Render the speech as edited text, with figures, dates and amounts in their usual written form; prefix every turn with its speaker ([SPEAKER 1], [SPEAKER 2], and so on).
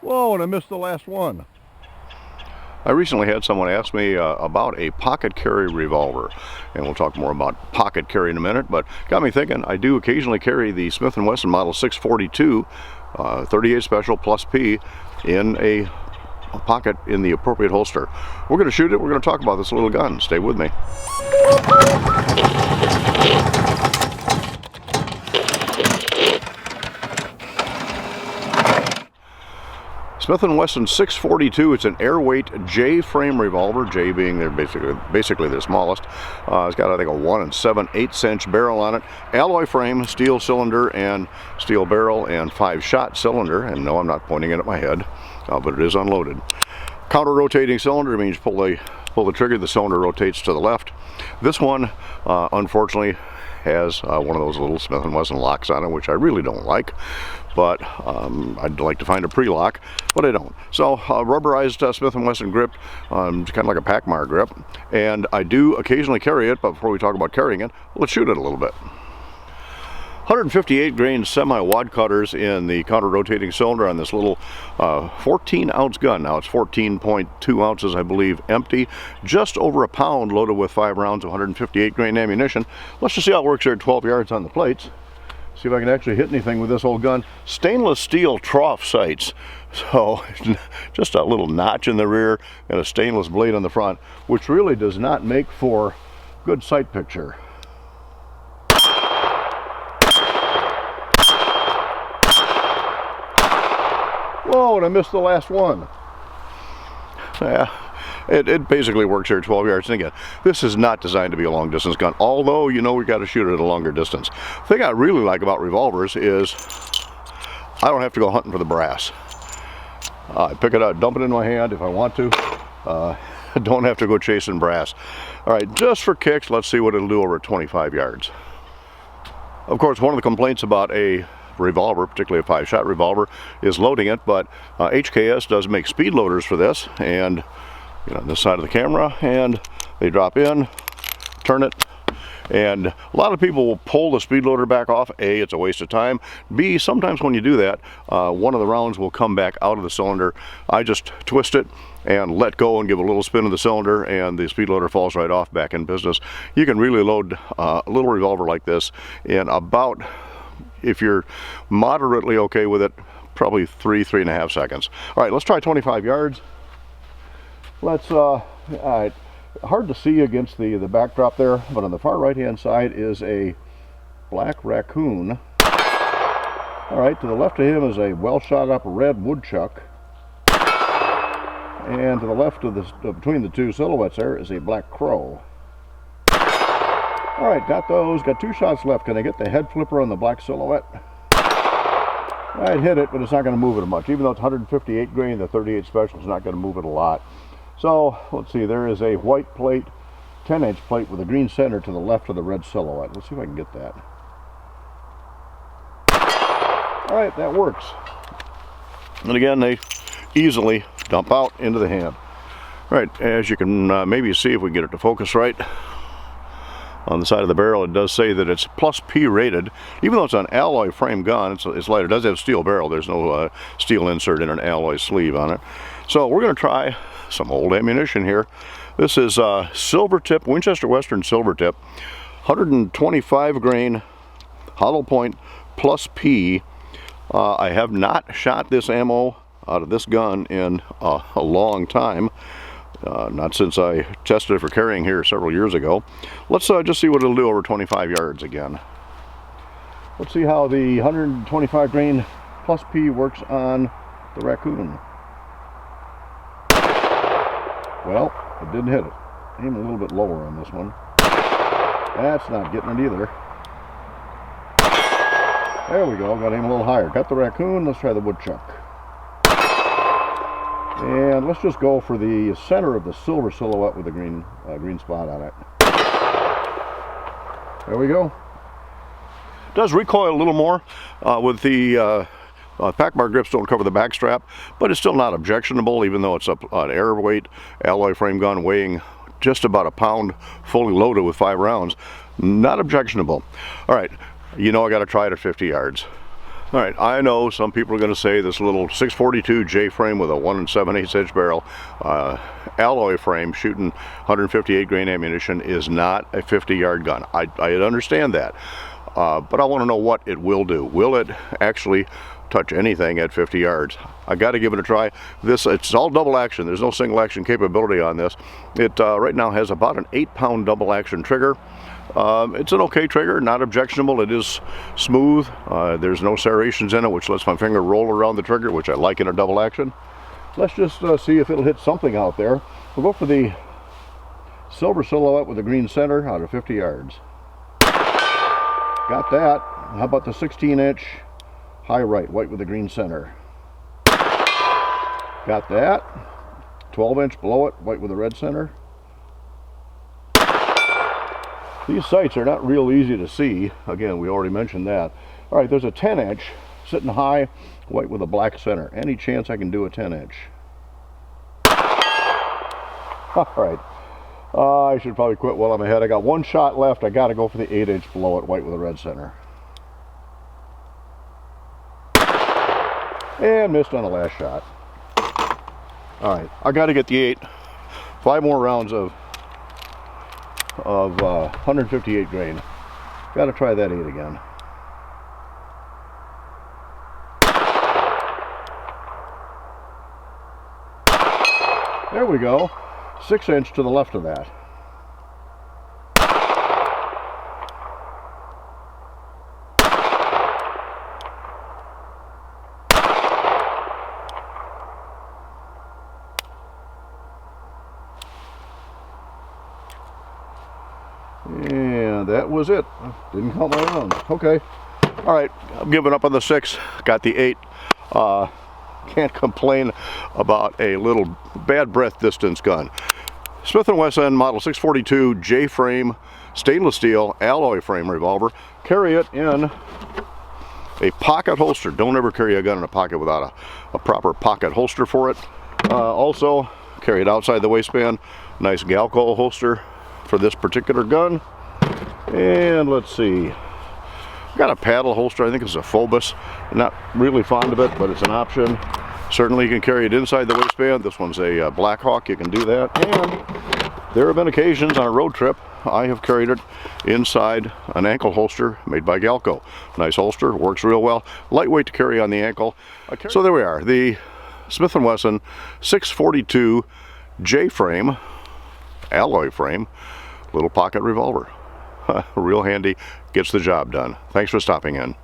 [SPEAKER 1] Whoa, and I missed the last one.
[SPEAKER 2] I recently had someone ask me about a pocket carry revolver, and we'll talk more about pocket carry in a minute, but got me thinking. I do occasionally carry the Smith & Wesson Model 642 38 Special plus P in a pocket in the appropriate holster. We're going to shoot it. We're going to talk about this little gun. Stay with me. Smith & Wesson 642, it's an airweight J frame revolver, J being their basically their smallest. It's got, I think, a 1 7/8" barrel on it. Alloy frame, steel cylinder and steel barrel, and 5-shot cylinder. And no, I'm not pointing it at my head, but it is unloaded. Counter rotating cylinder means pull the trigger, the cylinder rotates to the left. This one, unfortunately, has one of those little Smith & Wesson locks on it, which I really don't like, but I'd like to find a pre-lock, but I don't. So rubberized Smith & Wesson grip, kind of like a Pacmar grip, and I do occasionally carry it, but before we talk about carrying it, let's shoot it a little bit. 158 grain semi-wad cutters in the counter-rotating cylinder on this little 14-ounce gun. Now it's 14.2 ounces, I believe, empty. Just over a pound loaded with 5 rounds of 158 grain ammunition. Let's just see how it works here at 12 yards on the plates. See if I can actually hit anything with this old gun. Stainless steel trough sights. So just a little notch in the rear and a stainless blade on the front, which really does not make for good sight picture. Whoa, and I missed the last one. Yeah, it basically works here at 12 yards. And again, this is not designed to be a long distance gun, although you know we got to shoot it at a longer distance. The thing I really like about revolvers is I don't have to go hunting for the brass. I pick it up, dump it in my hand if I want to. I don't have to go chasing brass. All right, just for kicks, let's see what it'll do over 25 yards. Of course, one of the complaints about a revolver, particularly a 5-shot revolver, is loading it, but HKS does make speed loaders for this, and you know, this side of the camera, and they drop in, turn it, and a lot of people will pull the speed loader back off. A, it's a waste of time. B, sometimes when you do that, one of the rounds will come back out of the cylinder. I just twist it and let go and give a little spin of the cylinder, and the speed loader falls right off, back in business. You can really load a little revolver like this in about, if you're moderately okay with it, probably 3.5 seconds. All right, let's try 25 yards. Let's, all right, hard to see against the backdrop there, but on the far right hand side is a black raccoon. All right, to the left of him is a well shot up red woodchuck. And to the left of between the two silhouettes there is a black crow. All right, got those. Got 2 shots left. Can I get the head flipper on the black silhouette? I'd hit it, but it's not going to move it much. Even though it's 158 grain, the 38 Special is not going to move it a lot. So, let's see. There is a white plate, 10-inch plate with a green center to the left of the red silhouette. Let's see if I can get that. All right, that works. And again, they easily dump out into the hand. All right, as you can maybe see if we can get it to focus right, on the side of the barrel it does say that it's plus P rated. Even though it's an alloy frame gun, it's lighter. It does have steel barrel. There's no steel insert in an alloy sleeve on it. So we're going to try some old ammunition here. This is silver tip, Winchester Western silver tip, 125 grain hollow point plus P. I have not shot this ammo out of this gun in a long time. Not since I tested it for carrying here several years ago. Let's just see what it'll do over 25 yards again. Let's see how the 125 grain plus P works on the raccoon. Well, it didn't hit it. Aim a little bit lower on this one. That's not getting it either. There we go, got to aim a little higher. Got the raccoon, let's try the woodchuck. And let's just go for the center of the silver silhouette with the green spot on it. There we go. It does recoil a little more with the Pacmar grips don't cover the back strap, but it's still not objectionable, even though it's an airweight alloy frame gun weighing just about a pound, fully loaded with 5 rounds. Not objectionable. All right, you know I got to try it at 50 yards. All right, I know some people are going to say this little 642 J frame with a 1 7/8 inch barrel alloy frame shooting 158 grain ammunition is not a 50-yard gun. I understand that, but I want to know what it will do. Will it actually touch anything at 50 yards? I got to give it a try. It's all double action. There's no single action capability on this. It right now has about an 8-pound double action trigger. It's an okay trigger, not objectionable. It is smooth. There's no serrations in it, which lets my finger roll around the trigger, which I like in a double action. Let's just see if it'll hit something out there. We'll go for the silver silhouette with the green center out of 50 yards. Got that. How about the 16-inch high right, white with the green center? Got that. 12-inch below it, white with the red center. These sights are not real easy to see. Again, we already mentioned that. All right, there's a 10-inch sitting high, white with a black center. Any chance I can do a 10-inch? All right. I should probably quit while I'm ahead. I got one shot left. I got to go for the 8-inch below it, white with a red center. And missed on the last shot. All right, I got to get the 8. 5 more rounds of 158 grain. Got to try that 8 again. There we go. 6-inch to the left of that. And that was it. Didn't count my rounds. Okay. All right. I'm giving up on the 6. Got the 8. Can't complain about a little bad breath distance gun. Smith & Wesson Model 642 J frame stainless steel alloy frame revolver. Carry it in a pocket holster. Don't ever carry a gun in a pocket without a proper pocket holster for it. Also carry it outside the waistband. Nice Galco holster for this particular gun. And let's see, got a paddle holster. I think it's a Phobos. Not really fond of it, but it's an option. Certainly you can carry it inside the waistband. This one's a Black Hawk. You can do that. And there have been occasions on a road trip I have carried it inside an ankle holster made by Galco. Nice holster, works real well. Lightweight to carry on the ankle. So there we are, the Smith & Wesson 642 J frame alloy frame little pocket revolver. Real handy, gets the job done. Thanks for stopping in.